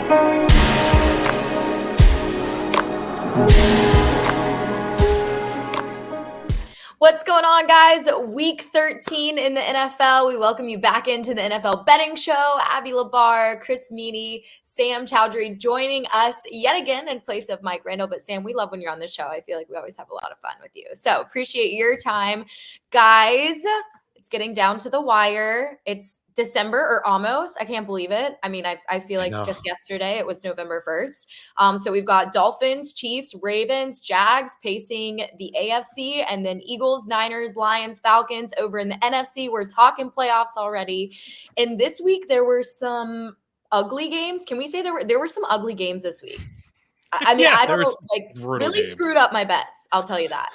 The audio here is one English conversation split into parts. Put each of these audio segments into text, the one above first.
What's going on, guys? Week 13 in the NFL. We welcome you back into the NFL betting show. Abby Labar, Chris Meaney, Sam Choudhury joining us yet again in place of Mike Randall. But Sam, we love when you're on the show. I feel like we always have a lot of fun with you. So appreciate your time. Guys, it's getting down to the wire. It's December or almost. I can't believe it. I mean, I feel like just yesterday it was November 1st. So we've got Dolphins, Chiefs, Ravens, Jags pacing the AFC, and then Eagles, Niners, Lions, Falcons over in the NFC. We're talking playoffs already. And this week there were some ugly games. Can we say there were some ugly games this week? I mean, I don't know, like really games. Screwed up my bets. I'll tell you that.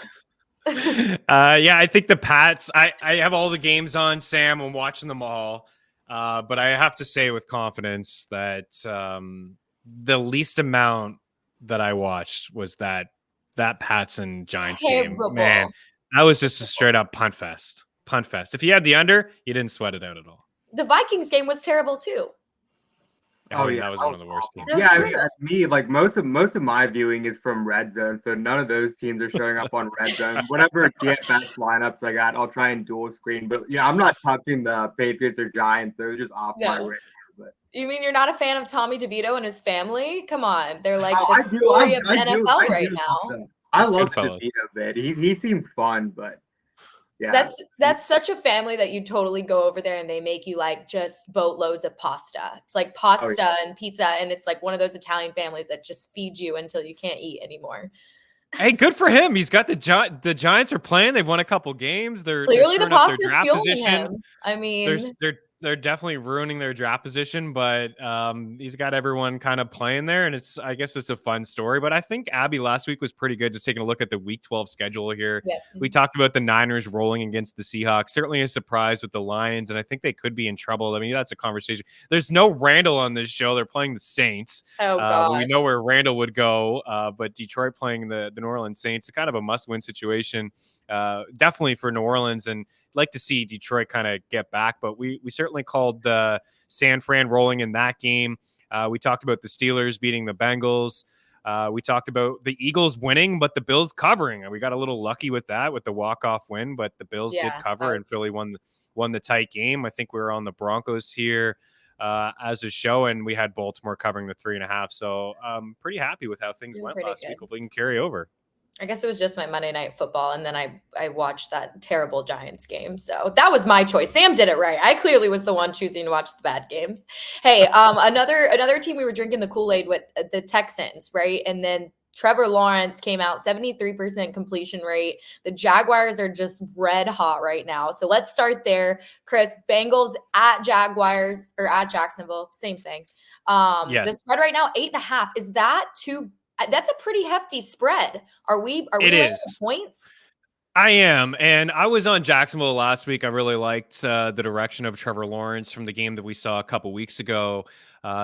Yeah, I think the Pats, I have all the games on, Sam. I'm watching them all. But I have to say with confidence that the least amount that I watched was that Pats and Giants game. Man, that was just a straight up punt fest. Punt fest. If you had the under, you didn't sweat it out at all. The Vikings game was terrible too. Oh yeah, that was one of the worst teams. Yeah, I mean, me, like most of my viewing is from Red Zone, so none of those teams are showing up on Red Zone. Whatever DFS lineups I got, I'll try and dual screen. But yeah, I'm not touching the Patriots or Giants, so it's just off my radar. But you mean you're not a fan of Tommy DeVito and his family? Come on, they're like the story of the NFL right now. I love the DeVito bit. He seems fun, but. Yeah. That's such a family that you totally go over there and they make you like just boatloads of pasta. It's like pasta and pizza, and it's like one of those Italian families that just feed you until you can't eat anymore. Hey, good for him. He's got the Giants are playing. They've won a couple games. They're clearly the pasta's fueling him. I mean, they're definitely ruining their draft position, but he's got everyone kind of playing there, and I guess it's a fun story. But I think Abby last week was pretty good, just taking a look at the Week 12 schedule here. Yeah. We talked about the Niners rolling against the Seahawks. Certainly a surprise with the Lions, and I think they could be in trouble. I mean, that's a conversation. There's no Randall on this show. They're playing the Saints. Oh, gosh. We know where Randall would go, but Detroit playing the New Orleans Saints, kind of a must-win situation. Definitely for New Orleans, and like to see Detroit kind of get back, but we certainly called San Fran rolling in that game. We talked about the Steelers beating the Bengals. We talked about the Eagles winning, but the Bills covering. And we got a little lucky with that, with the walk-off win, but the Bills did cover, and Philly won the tight game. I think we were on the Broncos here as a show, and we had Baltimore covering the 3.5. So I'm pretty happy with how things went last week. Hopefully we can carry over. I guess it was just my Monday Night Football, and then I watched that terrible Giants game. So that was my choice. Sam did it right. I clearly was the one choosing to watch the bad games. Hey, another team we were drinking the Kool-Aid with, the Texans, right? And then Trevor Lawrence came out, 73% completion rate. The Jaguars are just red hot right now. So let's start there. Chris, Bengals at Jaguars, or at Jacksonville, same thing. Yes. The spread right now, 8.5. Is that too? That's a pretty hefty spread. Are we points? I am. And I was on Jacksonville last week. I really liked the direction of Trevor Lawrence from the game that we saw a couple weeks ago.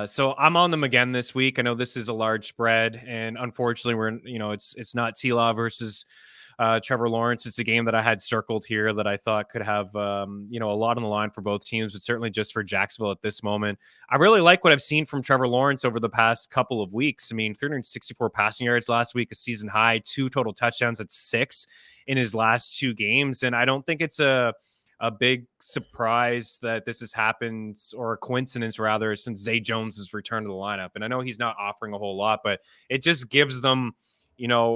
So I'm on them again this week. I know this is a large spread, and unfortunately it's not T-Law versus Trevor Lawrence. It's a game that I had circled here that I thought could have, a lot on the line for both teams, but certainly just for Jacksonville at this moment. I really like what I've seen from Trevor Lawrence over the past couple of weeks. I mean, 364 passing yards last week, a season high, 2 total touchdowns at 6 in his last 2 games. And I don't think it's a big surprise that this has happened, or a coincidence rather, since Zay Jones has returned to the lineup. And I know he's not offering a whole lot, but it just gives them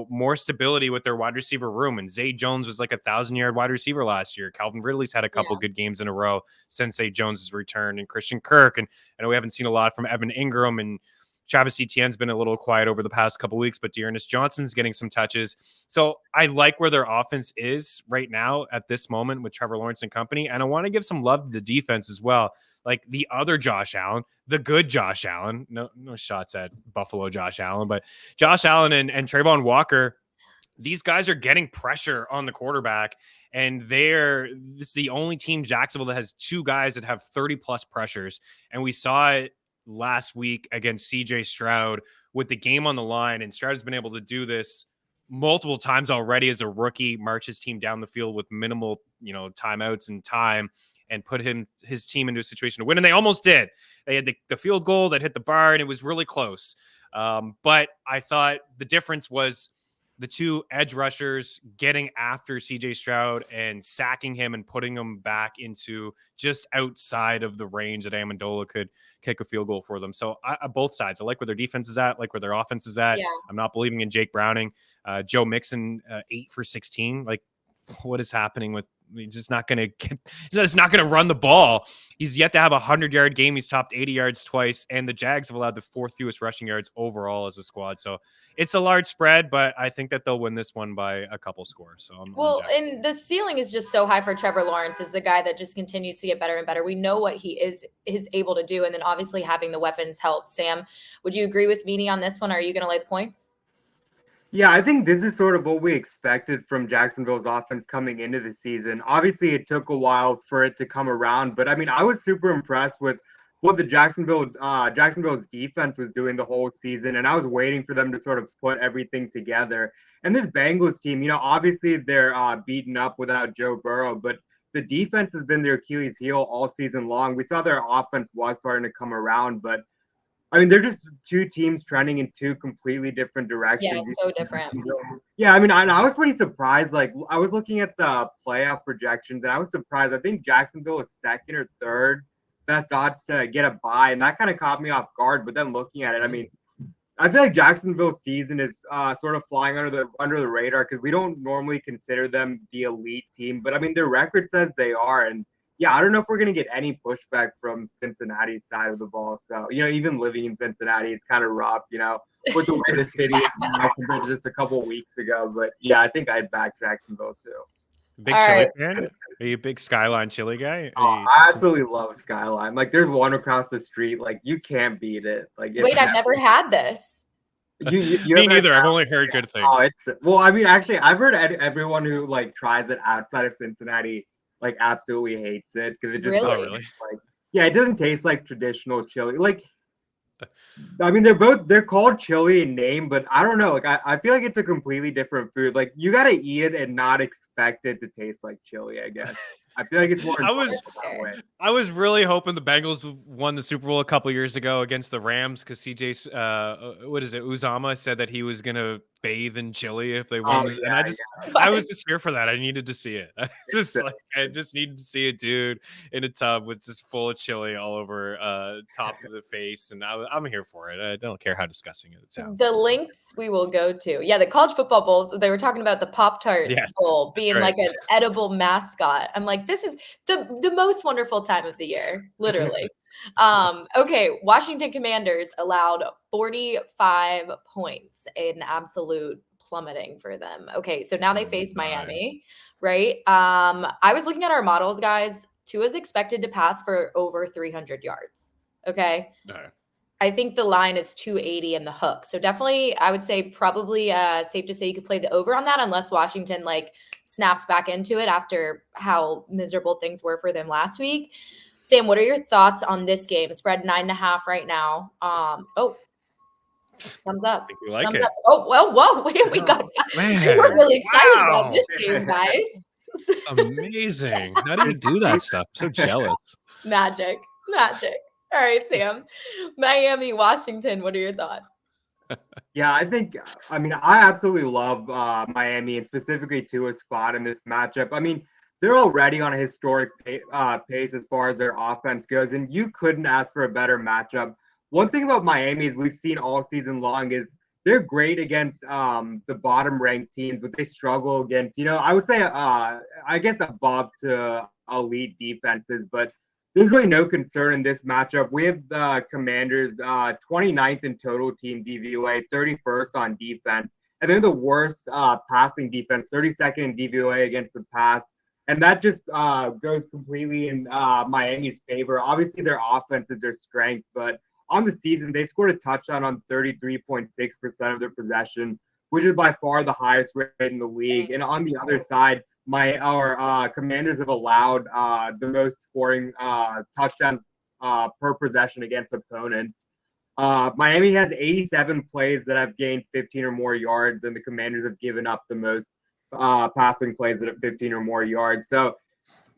more stability with their wide receiver room. And Zay Jones was like 1,000-yard wide receiver last year. Calvin Ridley's had a couple good games in a row since Zay Jones has returned, and Christian Kirk. And I know we haven't seen a lot from Evan Ingram, and Travis Etienne's been a little quiet over the past couple weeks, but Dearness Johnson's getting some touches. So I like where their offense is right now at this moment with Trevor Lawrence and company. And I want to give some love to the defense as well. Like the other Josh Allen, the good Josh Allen, no shots at Buffalo Josh Allen, but Josh Allen and Trayvon Walker, these guys are getting pressure on the quarterback, and this is the only team, Jacksonville, that has 2 guys that have 30-plus pressures. And we saw it last week against CJ Stroud with the game on the line, and Stroud has been able to do this multiple times already as a rookie, march his team down the field with minimal, timeouts and time. and put his team into a situation to win. And they almost did. They had the field goal that hit the bar, and it was really close. But I thought the difference was the two edge rushers getting after CJ Stroud and sacking him and putting him back into just outside of the range that Amendola could kick a field goal for them. So both sides, I like where their defense is at, like where their offense is at. Yeah. I'm not believing in Jake Browning. Joe Mixon, 8 for 16. Like, what is happening with? He's just not going to run the ball. He's yet to have a 100-yard game. He's topped 80 yards twice, and the Jags have allowed the 4th fewest rushing yards overall as a squad. So it's a large spread, but I think that they'll win this one by a couple scores. So and the ceiling is just so high for Trevor Lawrence, is the guy that just continues to get better and better. We know what he is able to do, and then obviously having the weapons helps. Sam, would you agree with Meaney on this one? Are you going to lay the points? Yeah, I think this is sort of what we expected from Jacksonville's offense coming into the season. Obviously, it took a while for it to come around, but I mean, I was super impressed with what the Jacksonville's defense was doing the whole season, and I was waiting for them to sort of put everything together. And this Bengals team, obviously they're beaten up without Joe Burrow, but the defense has been their Achilles heel all season long. We saw their offense was starting to come around, but I mean, they're just two teams trending in two completely different directions. Yeah, so different. Yeah, I mean, I was pretty surprised. Like, I was looking at the playoff projections, and I was surprised. I think Jacksonville is second or third best odds to get a bye, and that kind of caught me off guard. But then looking at it, I mean, I feel like Jacksonville's season is sort of flying under the radar because we don't normally consider them the elite team. But I mean, their record says they are, and yeah, I don't know if we're going to get any pushback from Cincinnati's side of the ball. So, even living in Cincinnati, it's kind of rough, with the way the city is now compared to just a couple of weeks ago. But yeah, I think I'd back Jacksonville too. Big chili fan? Are you a big Skyline chili guy? I absolutely love Skyline. Like, there's one across the street. Like, you can't beat it. Like, wait, I've never had this. You Me neither. I've only heard good things. Well, I mean, actually, I've heard everyone who tries it outside of Cincinnati absolutely hates it because it just really? It doesn't taste like traditional chili. Like, I mean, they're called chili in name, but I don't know. Like, I feel like it's a completely different food. Like, you got to eat it and not expect it to taste like chili, I guess. I feel like it's more. I was really hoping the Bengals won the Super Bowl a couple years ago against the Rams because CJ, Uzama said that he was gonna bathe in chili if they won. And I was just here for that. I needed to see it. I just needed to see a dude in a tub with just full of chili all over top of the face, and I'm here for it. I don't care how disgusting it sounds. The links we will go to. Yeah, the college football bowls. They were talking about the Pop-Tarts bowl being like an edible mascot. I'm like, this is the most wonderful time of the year, literally. Okay, Washington Commanders allowed 45 points, an absolute plummeting for them. Okay, so now they face Miami, right? I was looking at our models, guys. Tua's expected to pass for over 300 yards. Okay. I think the line is 280 in the hook. So definitely, I would say probably safe to say you could play the over on that unless Washington snaps back into it after how miserable things were for them last week. Sam, what are your thoughts on this game? Spread 9.5 right now. Thumbs up. You like thumbs it. Up. Oh, well, whoa. We got we're really excited about this game, guys. Amazing. How do you do that stuff? I'm so jealous. Magic. All right, Sam. Miami, Washington. What are your thoughts? Yeah, I absolutely love Miami and specifically Tua's spot in this matchup. I mean, they're already on a historic pace as far as their offense goes, and you couldn't ask for a better matchup. One thing about Miami is we've seen all season long is they're great against the bottom-ranked teams, but they struggle against, I would say, I guess above to elite defenses, but there's really no concern in this matchup. We have the Commanders 29th in total team DVOA, 31st on defense, and they're the worst passing defense, 32nd in DVOA against the pass. And that just goes completely in Miami's favor. Obviously, their offense is their strength, but on the season, they've scored a touchdown on 33.6% of their possession, which is by far the highest rate in the league. And on the other side, our Commanders have allowed the most scoring touchdowns per possession against opponents. Miami has 87 plays that have gained 15 or more yards, and the Commanders have given up the most passing plays that have 15 or more yards. So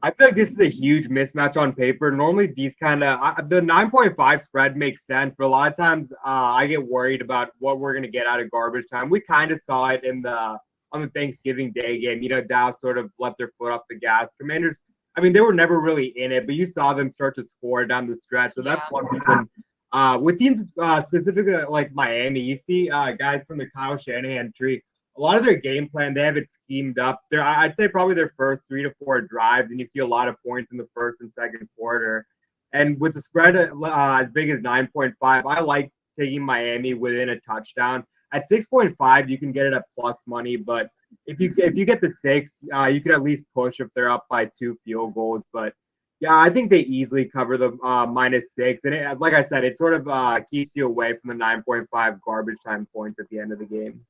I feel like this is a huge mismatch on paper. Normally, these kind of the 9.5 spread makes sense, but a lot of times I get worried about what we're gonna get out of garbage time. We kind of saw it on the Thanksgiving Day game. Dallas sort of left their foot off the gas. Commanders, I mean, they were never really in it, but you saw them start to score down the stretch. So that's one reason. With teams specifically like Miami, you see guys from the Kyle Shanahan tree. A lot of their game plan, they have it schemed up. I'd say probably their first 3 to 4 drives, and you see a lot of points in the first and second quarter. And with the spread as big as 9.5, I like taking Miami within a touchdown. At 6.5, you can get it at plus money, but if you get the 6, you can at least push if they're up by 2 field goals. But yeah, I think they easily cover the -6, and like I said, it sort of keeps you away from the 9.5 garbage time points at the end of the game.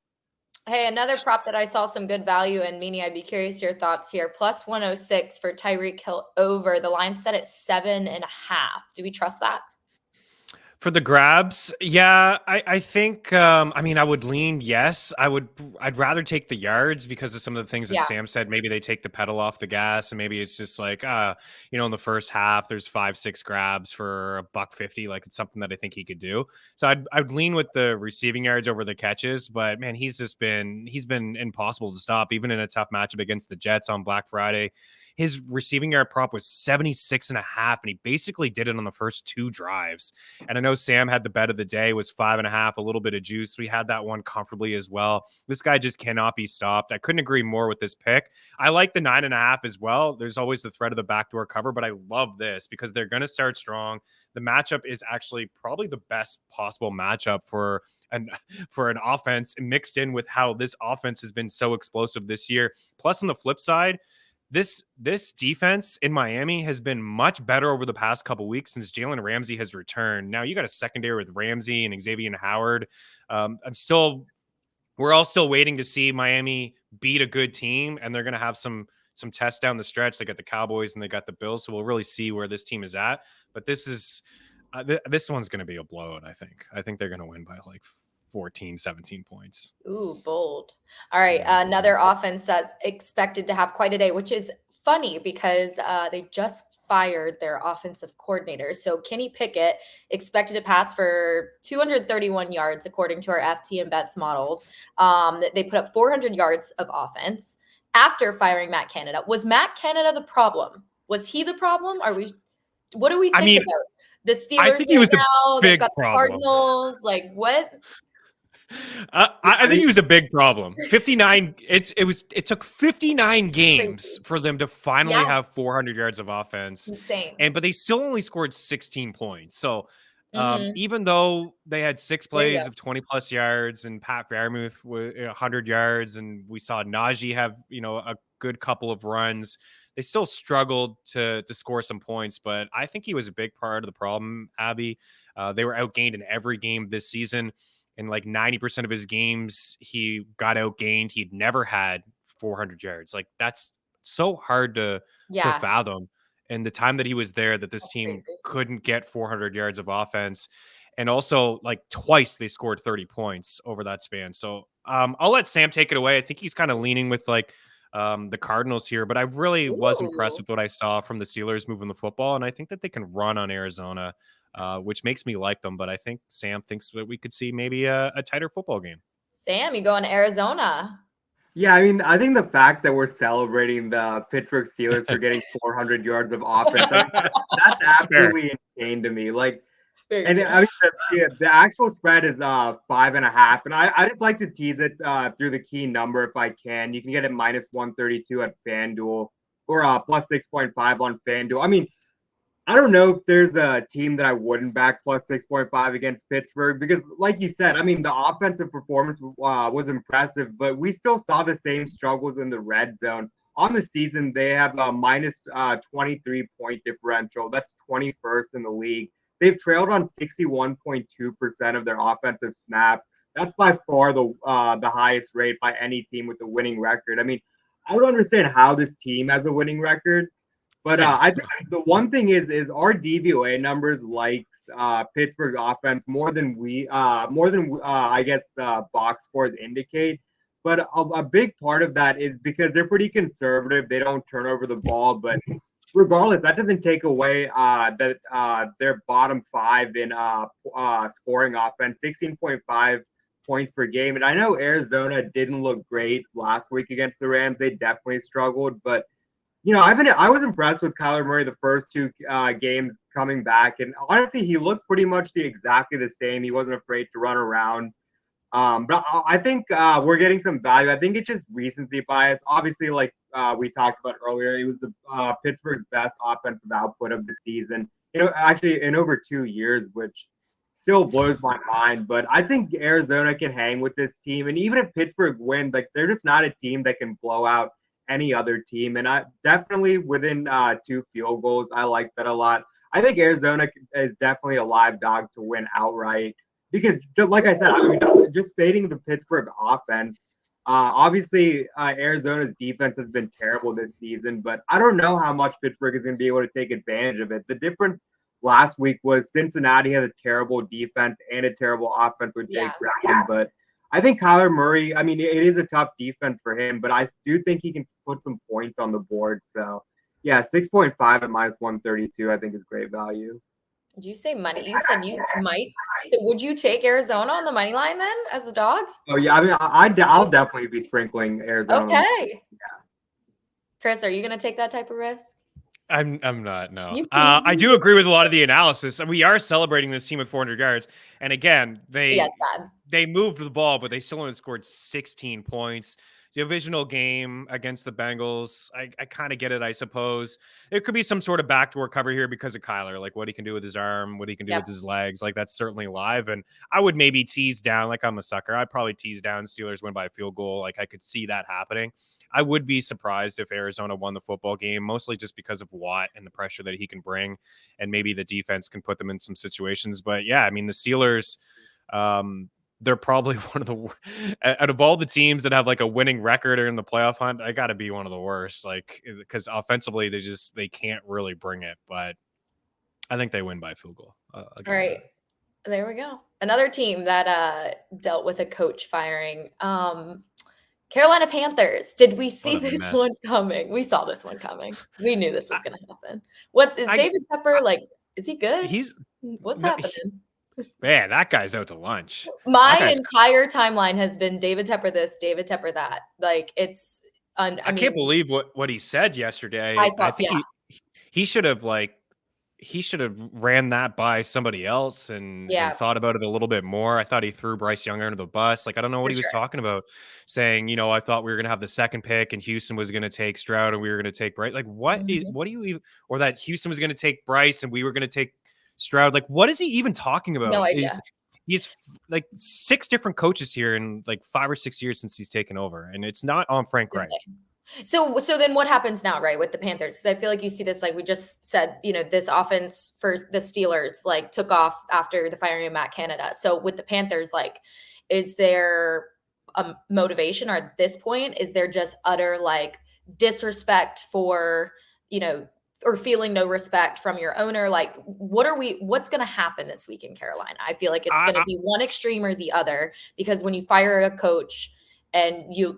Hey, another prop that I saw some good value in, Meaney, I'd be curious your thoughts here. Plus 106 for Tyreek Hill over. The line set at 7.5. Do we trust that? For the grabs, yeah, I think I mean I would lean yes. I'd rather take the yards because of some of the things that Sam said. Maybe they take the pedal off the gas, and maybe it's just like in the first half there's 5-6 grabs for $1.50. Like it's something that I think he could do. So I'd lean with the receiving yards over the catches, but man, he's been impossible to stop, even in a tough matchup against the Jets on Black Friday. His receiving yard prop was 76.5, and he basically did it on the first 2 drives. And I know Sam had the bet of the day was 5.5, a little bit of juice. We had that one comfortably as well. This guy just cannot be stopped. I couldn't agree more with this pick. I like the 9.5 as well. There's always the threat of the backdoor cover, but I love this because they're going to start strong. The matchup is actually probably the best possible matchup for an offense mixed in with how this offense has been so explosive this year. Plus, on the flip side, this defense in Miami has been much better over the past couple weeks since Jalen Ramsey has returned. Now you got a secondary with Ramsey and Xavier Howard. We're all still waiting to see Miami beat a good team, and they're going to have some tests down the stretch. They got the Cowboys and they got the Bills, so we'll really see where this team is at. But this is this one's going to be a blowout. I think they're going to win by like 14, 17 points. Ooh, bold. All right. Another offense that's expected to have quite a day, which is funny because they just fired their offensive coordinator. So Kenny Pickett expected to pass for 231 yards, according to our FT and Bets models. They put up 400 yards of offense after firing Matt Canada. Was Matt Canada the problem? Was he the problem? What do we think about the Steelers? I think he was now? a big They've got problem. The Cardinals. Like what? I think he was a big problem. 59. It took 59 games for them to finally have 400 yards of offense. Insane. But they still only scored 16 points. So even though they had 6 plays of 20 plus yards and Pat Freiermuth with 100 yards, and we saw Najee have a good couple of runs, they still struggled to score some points. But I think he was a big part of the problem. Abby, they were outgained in every game this season. In like 90% of his games, he got outgained. He'd never had 400 yards. Like that's so hard to fathom. And the time that he was there, that this team couldn't get 400 yards of offense. And also like twice they scored 30 points over that span. So I'll let Sam take it away. I think he's kind of leaning with like the Cardinals here, but I really was impressed with what I saw from the Steelers moving the football. And I think that they can run on Arizona. Which makes me like them. But I think Sam thinks that we could see maybe a tighter football game. Sam, you going to Arizona? Yeah, I mean, I think the fact that we're celebrating the Pittsburgh Steelers for getting 400 yards of offense, that's absolutely insane to me. Like, and I mean, the actual spread is 5.5, and I just like to tease it through the key number if I can. You can get it -132 at FanDuel or plus 6.5 on FanDuel. I mean, I don't know if there's a team that I wouldn't back plus 6.5 against Pittsburgh because, like you said, I mean, the offensive performance was impressive, but we still saw the same struggles in the red zone. On the season, they have a minus 23 point differential. That's 21st in the league. They've trailed on 61.2% of their offensive snaps. That's by far the highest rate by any team with a winning record. I mean, I don't understand how this team has a winning record. But I think the one thing is our DVOA numbers likes Pittsburgh's offense more than I guess the box scores indicate. But a big part of that is because they're pretty conservative. They don't turn over the ball, but regardless, that doesn't take away that their bottom five in scoring offense, 16.5 points per game. And I know Arizona didn't look great last week against the Rams. They definitely struggled, but I was impressed with Kyler Murray the first two games coming back, and honestly, he looked pretty much exactly the same. He wasn't afraid to run around. But I think we're getting some value. I think it's just recency bias. Obviously, like we talked about earlier, it was the Pittsburgh's best offensive output of the season. Actually in over 2 years, which still blows my mind. But I think Arizona can hang with this team, and even if Pittsburgh wins, like they're just not a team that can blow out any other team. And I definitely within 2 field goals, I like that a lot. I think Arizona is definitely a live dog to win outright because, like I said, I mean, just fading the Pittsburgh offense. Obviously, Arizona's defense has been terrible this season, but I don't know how much Pittsburgh is going to be able to take advantage of it. The difference last week was Cincinnati has a terrible defense and a terrible offense with Jake Graham, but I think Kyler Murray, I mean, it is a tough defense for him, but I do think he can put some points on the board. So, yeah, 6.5 at minus 132, I think is great value. Did you say money? You said you might. So would you take Arizona on the money line then as a dog? Oh, yeah. I mean, I'll definitely be sprinkling Arizona. Okay. Yeah. Chris, are you going to take that type of risk? I'm not. No, I do agree with a lot of the analysis. We are celebrating this team with 400 yards, and again, they moved the ball, but they still only scored 16 points. Divisional game against the Bengals. I kind of get it, I suppose. It could be some sort of backdoor cover here because of Kyler, like what he can do with his arm, what he can do with his legs. Like that's certainly live. And I would maybe tease down, like I'm a sucker. I'd probably tease down Steelers win by a field goal. Like I could see that happening. I would be surprised if Arizona won the football game, mostly just because of Watt and the pressure that he can bring. And maybe the defense can put them in some situations. But yeah, I mean, the Steelers, they're probably one of the out of all the teams that have like a winning record or in the playoff hunt. I got to be one of the worst, like because offensively they can't really bring it. But I think they win by field goal. All right, there we go. Another team that dealt with a coach firing. Carolina Panthers. Did we see this one coming? We saw this one coming. We knew this was going to happen. David Tepper like? Is he good? What's happening? Man, that guy's out to lunch. My entire timeline has been David Tepper this, David Tepper that. Like it's, I can't believe what he said yesterday. I think he should have ran that by somebody else and thought about it a little bit more. I thought he threw Bryce Young under the bus. Like I don't know what he was talking about, saying I thought we were going to have the second pick and Houston was going to take Stroud and we were going to take Bryce. Like what do you even, or that Houston was going to take Bryce and we were going to take Stroud, like what is he even talking about? No idea. He's like 6 different coaches here in like 5 or 6 years since he's taken over, and it's not on Frank Reich. So then what happens now, right, with the Panthers? Because I feel like you see this, like we just said, this offense for the Steelers like took off after the firing of Matt Canada. So with the Panthers, like, is there a motivation, or at this point, is there just utter like disrespect for or feeling no respect from your owner? Like, what's going to happen this week in Carolina? I feel like it's going to be one extreme or the other, because when you fire a coach and you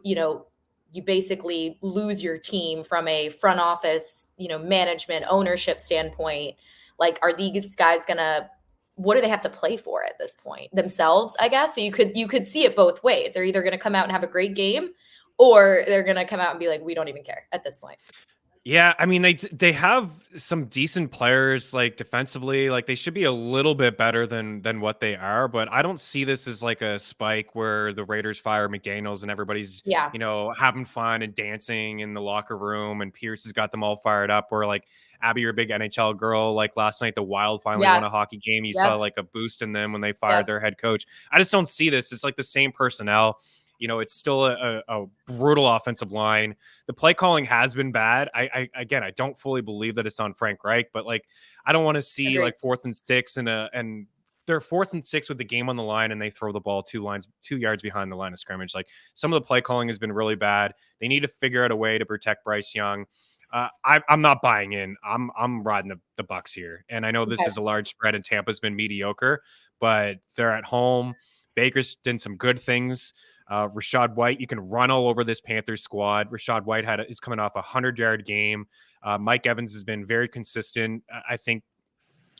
basically lose your team from a front office, management, ownership standpoint, like, are these guys what do they have to play for at this point? Themselves, I guess. So you could see it both ways. They're either going to come out and have a great game, or they're going to come out and be like, we don't even care at this point. Yeah, I mean they have some decent players, like defensively, like they should be a little bit better than what they are, but I don't see this as like a spike where the Raiders fire McDaniels and everybody's having fun and dancing in the locker room and Pierce has got them all fired up, or like Abby, you're a big NHL girl, like last night the Wild finally won a hockey game. You saw like a boost in them when they fired their head coach. I just don't see this. It's like the same personnel. It's still a brutal offensive line. The play calling has been bad. I don't fully believe that it's on Frank Reich, but like, I don't want to see like 4th and 6 and they're 4th and 6 with the game on the line and they throw the ball 2 yards behind the line of scrimmage. Like some of the play calling has been really bad. They need to figure out a way to protect Bryce Young. I'm not buying in. I'm riding the Bucks here. And I know this is a large spread and Tampa's been mediocre, but they're at home. Baker's done some good things. Rachaad White, you can run all over this Panthers squad. Rachaad White is coming off a 100-yard game. Mike Evans has been very consistent. I think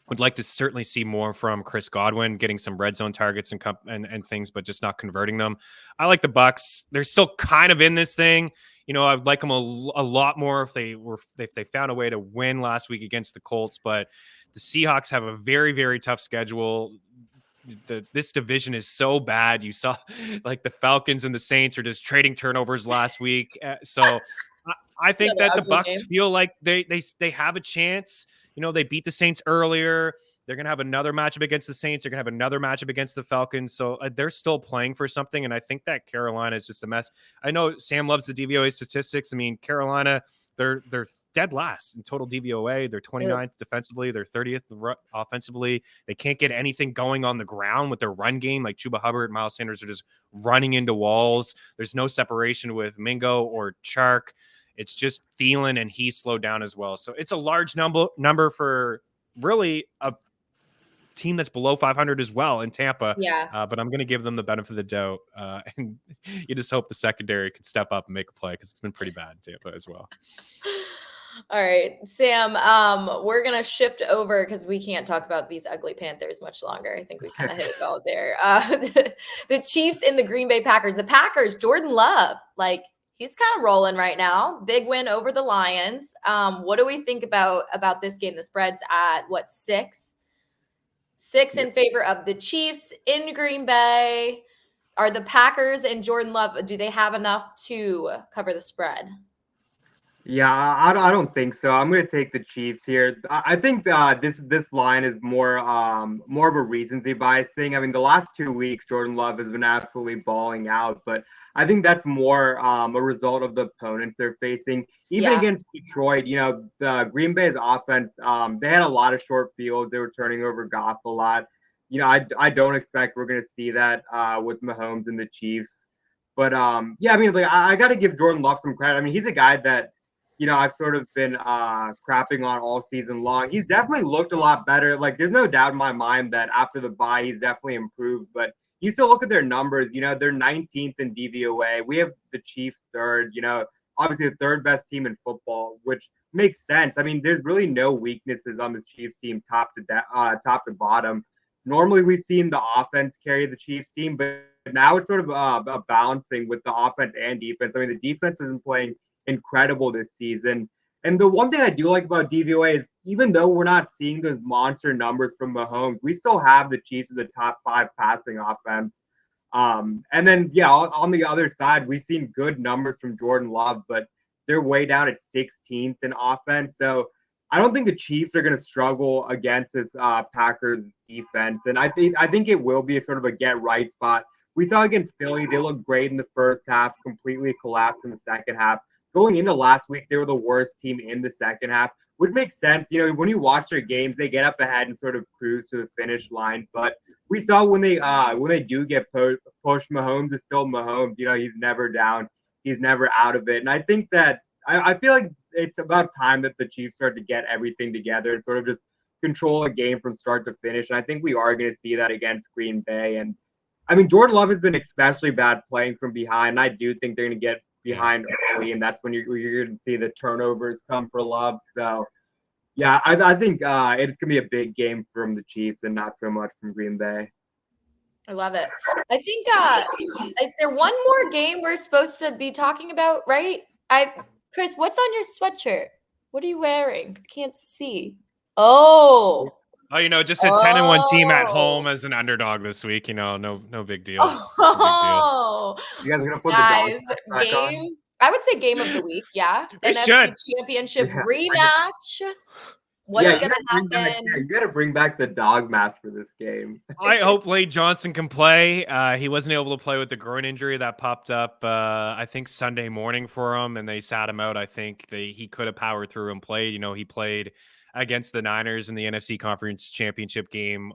would like to certainly see more from Chris Godwin, getting some red zone targets and things, but just not converting them. I like the Bucks. They're still kind of in this thing. I'd like them a lot more if they found a way to win last week against the Colts. But the Seahawks have a very, very tough schedule. This division is so bad. You saw like the Falcons and the Saints are just trading turnovers last week. So I think that the Bucks feel like they have a chance. They beat the Saints earlier. They're going to have another matchup against the Saints. They're going to have another matchup against the Falcons. So they're still playing for something. And I think that Carolina is just a mess. I know Sam loves the DVOA statistics. I mean, Carolina, they're dead last in total DVOA. They're 29th defensively. They're 30th offensively. They can't get anything going on the ground with their run game. Like Chuba Hubbard, Miles Sanders are just running into walls. There's no separation with Mingo or Chark. It's just Thielen, and he slowed down as well. So it's a large number for really a team that's below 500 as well in Tampa. Yeah. But I'm going to give them the benefit of the doubt. And you just hope the secondary can step up and make a play because it's been pretty bad in Tampa as well. All right, Sam, we're going to shift over because we can't talk about these ugly Panthers much longer. I think we kind of hit it all there. The Chiefs and the Green Bay Packers. The Packers, Jordan Love, he's kind of rolling right now. Big win over the Lions. What do we think about this game? The spread's at what, 6? 6 in favor of the Chiefs in Green Bay. Are the Packers and Jordan Love, do they have enough to cover the spread? Yeah, I don't think so. I'm going to take the Chiefs here. I think this line is more of a recency bias thing. I mean, the last 2 weeks, Jordan Love has been absolutely balling out, but I think that's more a result of the opponents they're facing. Even against Detroit, the Green Bay's offense, they had a lot of short fields. They were turning over Goff a lot. I don't expect we're going to see that with Mahomes and the Chiefs. But yeah, I mean, I got to give Jordan Love some credit. I mean, he's a guy that I've sort of been crapping on all season long. He's definitely looked a lot better. There's no doubt in my mind that after the bye, he's definitely improved. But you still look at their numbers. They're 19th in DVOA. We have the Chiefs third. Obviously the third best team in football, which makes sense. I mean, there's really no weaknesses on this Chiefs team, top to bottom. Normally, we've seen the offense carry the Chiefs team, but now it's sort of a balancing with the offense and defense. I mean, the defense isn't playing incredible this season. And the one thing I do like about DVOA is even though we're not seeing those monster numbers from Mahomes, we still have the Chiefs as a top 5 passing offense. And then, on the other side, we've seen good numbers from Jordan Love, but they're way down at 16th in offense. So I don't think the Chiefs are going to struggle against this Packers defense. And I think it will be a sort of a get right spot. We saw against Philly, they looked great in the first half, completely collapsed in the second half. Going into last week, they were the worst team in the second half, which makes sense. When you watch their games, they get up ahead and sort of cruise to the finish line. But we saw when they do get pushed, Mahomes is still Mahomes. He's never down. He's never out of it. And I think that I feel like it's about time that the Chiefs start to get everything together and sort of just control a game from start to finish. And I think we are going to see that against Green Bay. And I mean, Jordan Love has been especially bad playing from behind. And I do think they're going to get behind early, and that's when you're going to see the turnovers come for Love. So, yeah, I think it's going to be a big game from the Chiefs and not so much from Green Bay. I love it. I think, is there one more game we're supposed to be talking about, right? Chris, what's on your sweatshirt? What are you wearing? I can't see. Oh, just a 10-1 team at home as an underdog this week. No big deal. Oh, you guys are gonna put guys, the dog back game. on? I would say game of the week. Yeah, We NFC should. Championship rematch. What's gonna happen? You got to bring back the dog mask for this game. I hope Lane Johnson can play. He wasn't able to play with the groin injury that popped up, I think, Sunday morning for him, and they sat him out. I think he could have powered through and played. He played against the Niners in the NFC Conference Championship game,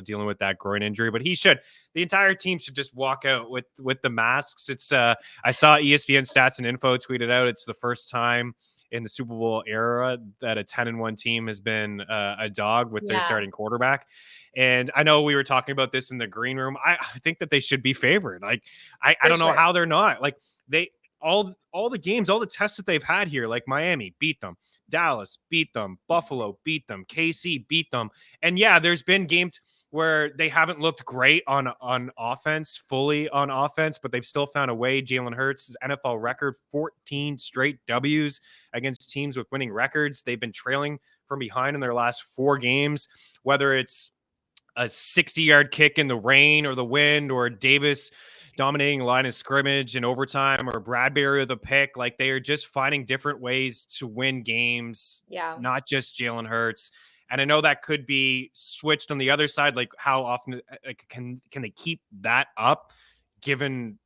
dealing with that groin injury. But the entire team should just walk out with the masks. It's I saw ESPN Stats and Info tweeted out it's the first time in the Super Bowl era that a 10-1 team has been a dog with their Yeah, starting quarterback. And I know we were talking about this in the green room. I think that they should be favored. Like, I for don't know sure. how they're not. Like, they all the games, all the tests that they've had here, like Miami beat them, Dallas beat them, Buffalo beat them, KC beat them. And yeah, there's been games where they haven't looked great on offense, fully on offense, but they've still found a way. Jalen Hurts' NFL record, 14 straight W's against teams with winning records. They've been trailing from behind in their last 4 games, whether it's a 60-yard kick in the rain or the wind, or Davis dominating line of scrimmage in overtime, or Bradbury with a pick. Like, they are just finding different ways to win games, Yeah. not just Jalen Hurts. And I know that could be switched on the other side. Like, how often can they keep that up given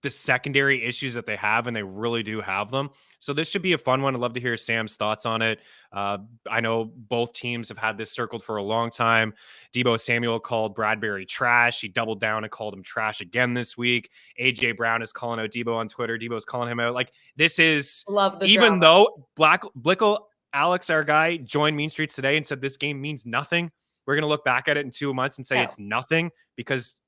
the secondary issues that they have, and they really do have them. So this should be a fun one. I'd love to hear Sam's thoughts on it. I know both teams have had this circled for a long time. Deebo Samuel called Bradbury trash. He doubled down and called him trash again this week. AJ Brown is calling out Deebo on Twitter. Deebo's calling him out. Like, this is, Love the even drama. though Blickle, Alex, our guy, joined Mean Streets today and said this game means nothing. We're going to look back at it in 2 months and say it's nothing, because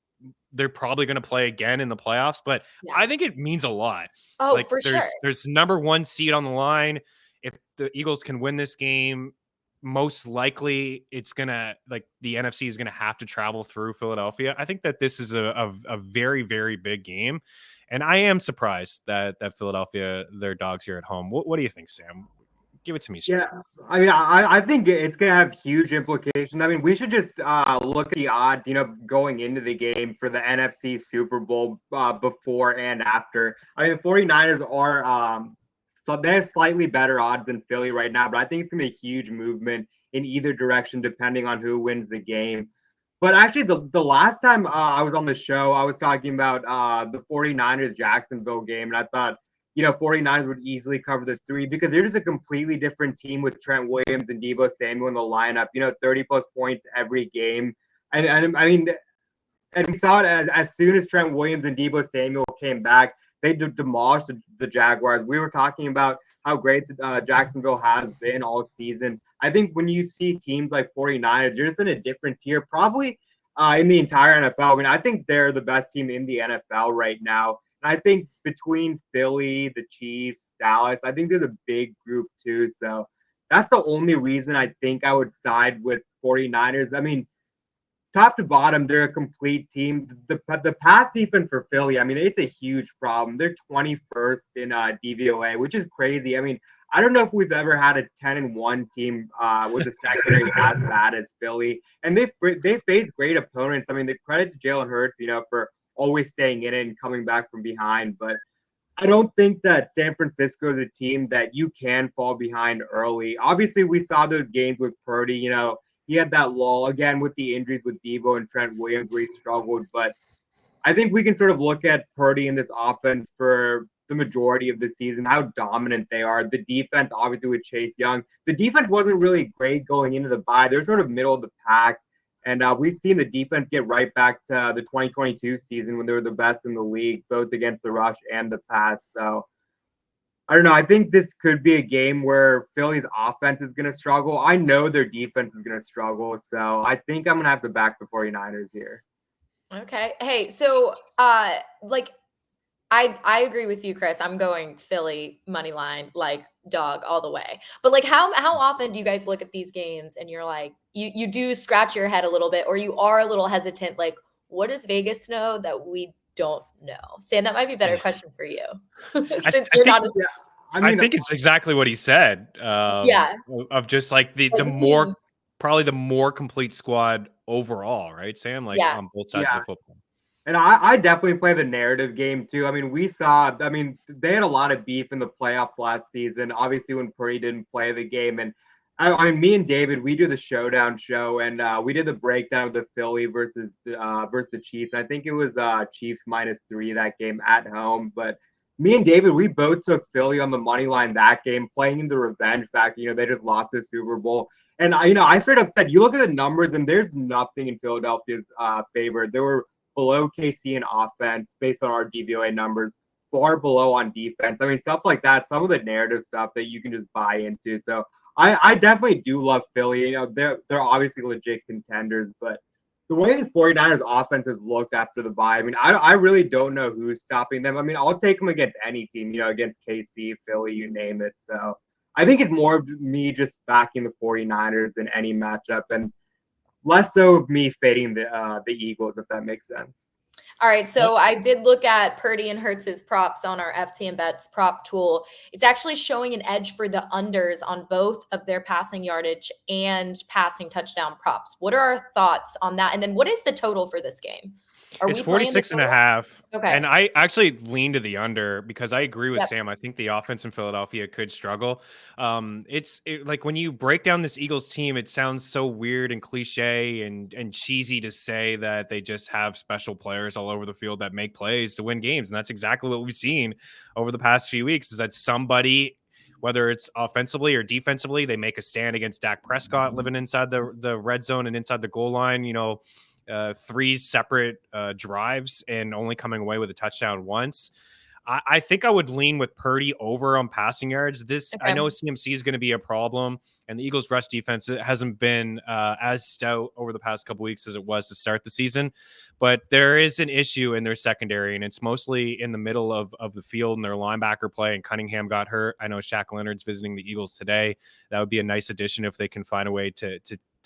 they're probably going to play again in the playoffs, but Yeah. I think it means a lot. Oh, Like, for sure. there's number 1 seed on the line. If the Eagles can win this game, most likely it's gonna, like, the NFC is gonna have to travel through Philadelphia. I think that this is a very, very big game, and I am surprised that Philadelphia, their dogs here at home. What do you think, Sam? Give it to me straight. Yeah, I mean, I think it's going to have huge implications. I mean, we should just look at the odds, going into the game for the NFC Super Bowl before and after. I mean, the 49ers are so they have slightly better odds than Philly right now, but I think it's going to be a huge movement in either direction depending on who wins the game. But actually, the last time I was on the show, I was talking about the 49ers Jacksonville game, and I thought, 49ers would easily cover the 3 because they're just a completely different team with Trent Williams and Deebo Samuel in the lineup, 30-plus points every game. And I mean, and we saw it as soon as Trent Williams and Deebo Samuel came back, they demolished the Jaguars. We were talking about how great Jacksonville has been all season. I think when you see teams like 49ers, you're just in a different tier, probably in the entire NFL. I mean, I think they're the best team in the NFL right now. And I think between Philly, the Chiefs, Dallas, I think they're the big group too. So that's the only reason I think I would side with 49ers. I mean, top to bottom, they're a complete team. The pass defense for Philly, I mean, it's a huge problem. They're 21st in DVOA, which is crazy. I mean, I don't know if we've ever had a 10-1 team with a secondary as bad as Philly. And they faced great opponents. I mean, the credit to Jalen Hurts, for always staying in it and coming back from behind. But I don't think that San Francisco is a team that you can fall behind early. Obviously, we saw those games with Purdy. He had that lull again with the injuries with Deebo and Trent Williams where he struggled. But I think we can sort of look at Purdy in this offense for the majority of the season, how dominant they are. The defense, obviously, with Chase Young. The defense wasn't really great going into the bye. They're sort of middle of the pack. And we've seen the defense get right back to the 2022 season when they were the best in the league, both against the rush and the pass. So I don't know. I think this could be a game where Philly's offense is going to struggle. I know their defense is going to struggle. So I think I'm going to have to back the 49ers here. Okay. Hey, so like I agree with you, Chris. I'm going Philly money line, like dog all the way. But like how often do you guys look at these games and you're like, you do scratch your head a little bit, or you are a little hesitant, like, what does Vegas know that we don't know? Sam, that might be a better question for you. Since you're not I think it's exactly what he said. Yeah. Of just like the more probably the more complete squad overall, right, Sam? Like on both sides of the football. And I definitely play the narrative game too. I mean, they had a lot of beef in the playoffs last season, obviously when Purdy didn't play the game. And I mean, me and David, we do the showdown show, and we did the breakdown of the Philly versus the Chiefs. I think it was Chiefs -3 that game at home. But me and David, we both took Philly on the money line that game, playing the revenge factor. They just lost the Super Bowl. And, I straight up said, you look at the numbers, and there's nothing in Philadelphia's favor. There were below KC in offense based on our DVOA numbers. far below on defense. I mean, stuff like that, some of the narrative stuff that you can just buy into. So I definitely do love Philly. You know, they're obviously legit contenders, but the way this 49ers offense has looked after the bye, I mean, I really don't know who's stopping them. I mean, I'll take them against any team, you know, against KC, Philly, you name it. So I think it's more of me just backing the 49ers in any matchup and less so of me fading the Eagles, if that makes sense. All right, so I did look at Purdy and Hertz's props on our FTN Bets prop tool. It's actually showing an edge for the unders on both of their passing yardage and passing touchdown props. What are our thoughts on that? And then what is the total for this game? It's 46 and a half. Okay. And I actually lean to the under because I agree with Yep. Sam. I think the offense in Philadelphia could struggle. Like when you break down this Eagles team, it sounds so weird and cliche and cheesy to say that they just have special players all over the field that make plays to win games. And that's exactly what we've seen over the past few weeks is that somebody, whether it's offensively or defensively, they make a stand against Dak Prescott living inside the red zone and inside the goal line, you know, 3 separate drives and only coming away with a touchdown once. I think I would lean with Purdy over on passing yards. I know CMC is going to be a problem, and the Eagles' rush defense hasn't been as stout over the past couple weeks as it was to start the season. But there is an issue in their secondary, and it's mostly in the middle of the field and their linebacker play. And Cunningham got hurt. I know Shaq Leonard's visiting the Eagles today. That would be a nice addition if they can find a way to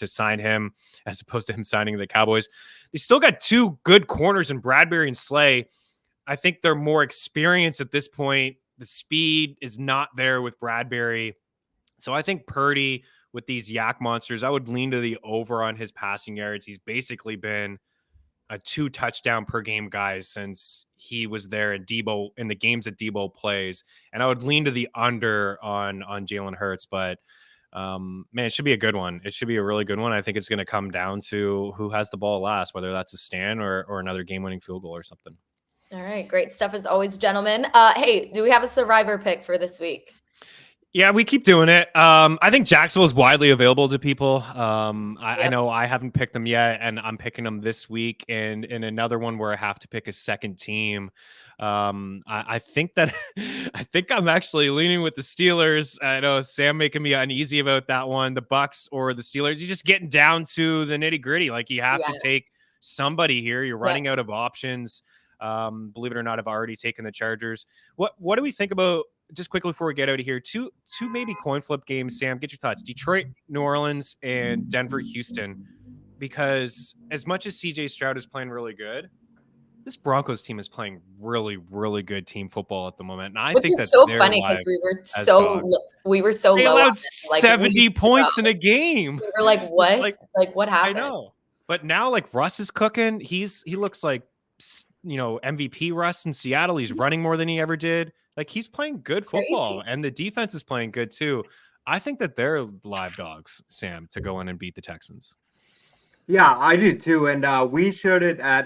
sign him as opposed to him signing the Cowboys. They still got 2 good corners in Bradbury and Slay. I think they're more experienced at this point. The speed is not there with Bradbury. So I think Purdy with these yak monsters, I would lean to the over on his passing yards. He's basically been a 2 touchdown per game guy since he was there at Debo in the games that Debo plays. And I would lean to the under on Jalen Hurts, but man, it should be a good one. It should be a really good one. I think it's going to come down to who has the ball last, whether that's a stand or another game-winning field goal or something. All right, great stuff as always, gentlemen. Hey, do we have a survivor pick for this week? Yeah, we keep doing it. I think Jacksonville is widely available to people. I know I haven't picked them yet, and I'm picking them this week. And in another one where I have to pick a second team, I think that I think I'm actually leaning with the Steelers. I know Sam making me uneasy about that one. The Bucks or the Steelers. You're just getting down to the nitty gritty. Like you have to take somebody here. You're running out of options. Believe it or not, I've already taken the Chargers. What do we think about? Just quickly before we get out of here, two maybe coin flip games. Sam, get your thoughts. Detroit, New Orleans, and Denver, Houston. Because as much as CJ Stroud is playing really good, this Broncos team is playing really, really good team football at the moment. And I think that's so funny because we were so they low. Allowed 70 points in a game. We were like, what? Like what happened? I know. But now, like Russ is cooking. He looks like MVP Russ in Seattle. He's running more than he ever did. Like he's playing good football. Crazy. And the defense is playing good too. I think that they're live dogs, Sam, to go in and beat the Texans. Yeah, I do too. And we showed it at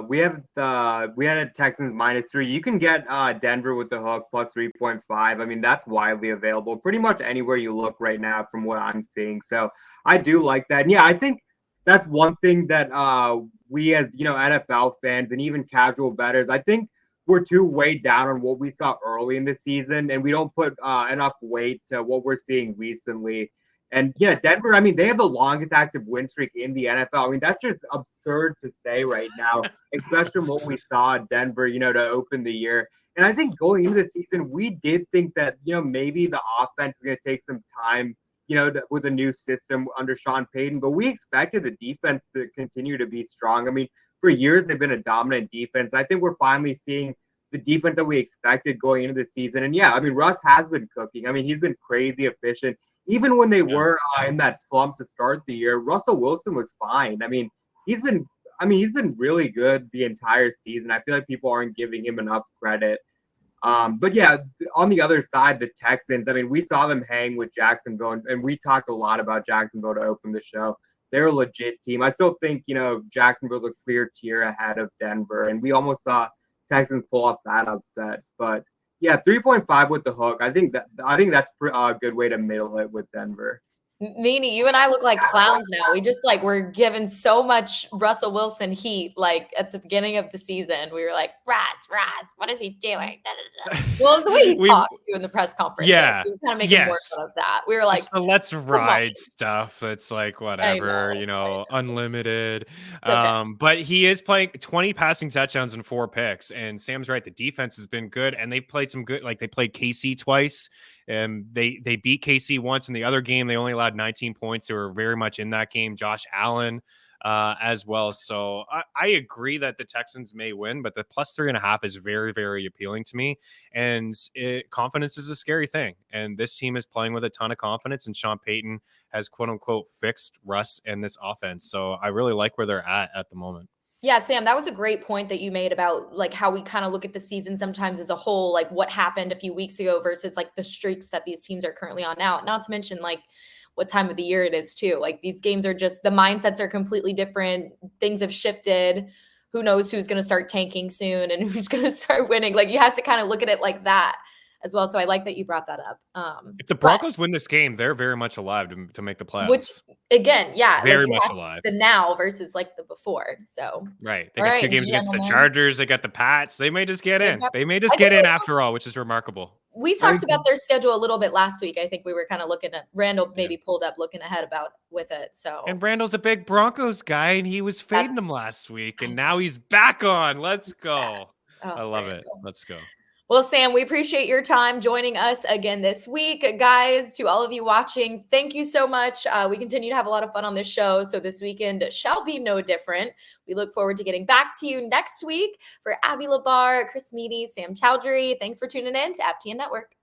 we had it Texans -3. You can get Denver with the hook plus 3.5. I mean, that's widely available pretty much anywhere you look right now from what I'm seeing. So I do like that. And yeah, I think that's one thing that we as NFL fans and even casual bettors, I think we're too weighed down on what we saw early in the season, and we don't put enough weight to what we're seeing recently. And yeah, Denver, I mean, they have the longest active win streak in the NFL. I mean, that's just absurd to say right now, especially what we saw at Denver, to open the year. And I think going into the season, we did think that, maybe the offense is going to take some time, with a new system under Sean Payton, but we expected the defense to continue to be strong. I mean, for years, they've been a dominant defense. I think we're finally seeing the defense that we expected going into the season. And yeah, I mean, Russ has been cooking. I mean, he's been crazy efficient. Even when they were in that slump to start the year, Russell Wilson was fine. I mean, he's been really good the entire season. I feel like people aren't giving him enough credit. But yeah, on the other side, the Texans, I mean, we saw them hang with Jacksonville, and we talked a lot about Jacksonville to open the show. They're a legit team. I still think, Jacksonville's a clear tier ahead of Denver, and we almost saw Texans pull off that upset. But yeah, 3.5 with the hook. I think that's a good way to middle it with Denver. Meanie, you and I look like clowns now. We just like we're given so much Russell Wilson heat. Like at the beginning of the season, we were like, Russ, what is he doing? Da, da, da. Well, it was the way he we talked to in the press conferences. Yeah. We were kind of making more Yes. fun of that. We were like, So let's come on. ride stuff that's like I whatever, know. unlimited. It's okay. But he is playing 20 passing touchdowns and 4 picks. And Sam's right, the defense has been good, and they've played some good, like they played KC twice, and they beat KC once. In the other game, they only allowed 19 points. They were very much in that game. Josh Allen as well. So I agree that the Texans may win, but the plus 3.5 is very, very appealing to me. And confidence is a scary thing. And this team is playing with a ton of confidence, and Sean Payton has quote unquote fixed Russ and this offense. So I really like where they're at the moment. Yeah, Sam, that was a great point that you made about like how we kind of look at the season sometimes as a whole, like what happened a few weeks ago versus like the streaks that these teams are currently on now. Not to mention like what time of the year it is too. Like these games are just, the mindsets are completely different. Things have shifted. Who knows who's going to start tanking soon and who's going to start winning. Like you have to kind of look at it like that as well. So I like that you brought that up. If the Broncos win this game, they're very much alive to make the playoffs. Which again, yeah, very like much alive. The now versus like the before. So right, they got 2 games against the Chargers. They got the Pats. They may just get in. They may just get in after all, which is remarkable. We talked about their schedule a little bit last week. I think we were kind of looking at Randall maybe pulled up looking ahead about with it. So and Randall's a big Broncos guy, and he was fading them last week, and now he's back on. Let's go. I love it. Let's go. Well, Sam, we appreciate your time joining us again this week. Guys, to all of you watching, thank you so much. We continue to have a lot of fun on this show, so this weekend shall be no different. We look forward to getting back to you next week. For Abby Labar, Chris Meaney, Sam Choudhury, thanks for tuning in to FTN Network.